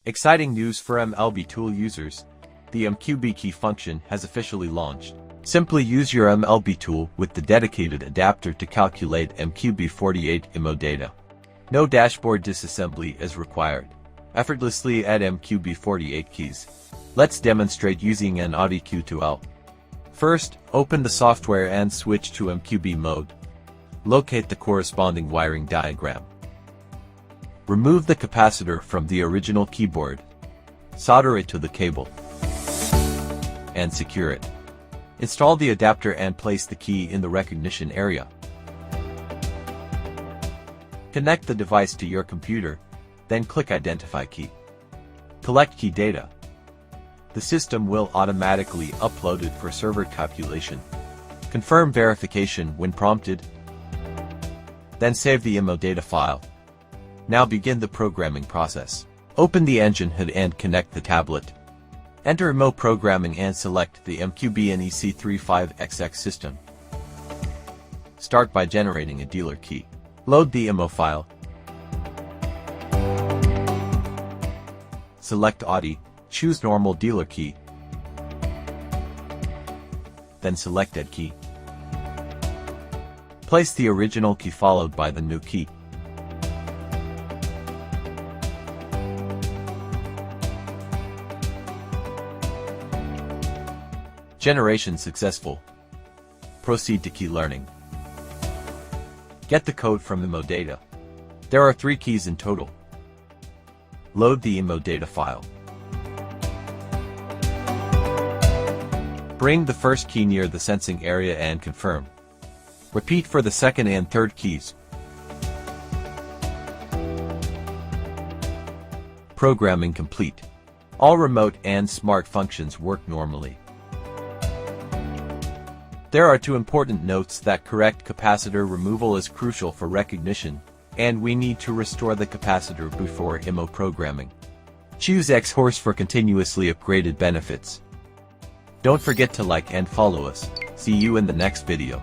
Exciting news for MLB-Tool users. The MQB key function has officially launched. Simply use your MLB-Tool with the dedicated adapter to calculate MQB48 IMO data. No dashboard disassembly is required. Effortlessly add MQB48 keys. Let's demonstrate using an Audi Q2L. First, open the software and switch to MQB mode. Locate the corresponding wiring diagram. Remove the capacitor from the original keyboard. Solder it to the cable. And secure it. Install the adapter and place the key in the recognition area. Connect the device to your computer, then click Identify Key. Collect key data. The system will automatically upload it for server calculation. Confirm verification when prompted. Then save the IMO data file. Now begin the programming process. Open the engine HUD and connect the tablet. Enter IMO programming and select the MQB48 system. Start by generating a dealer key. Load the IMO file. Select Audi, choose normal dealer key. Then select Add key. Place the original key followed by the new key. Generation successful. Proceed to key learning. Get the code from IMO data. There are 3 keys in total. Load the IMO data file. Bring the first key near the sensing area and confirm. Repeat for the second and third keys. Programming complete. All remote and smart functions work normally. There are 2 important notes that correct capacitor removal is crucial for recognition, and we need to restore the capacitor before IMO programming. Choose Xhorse for continuously upgraded benefits. Don't forget to like and follow us. See you in the next video.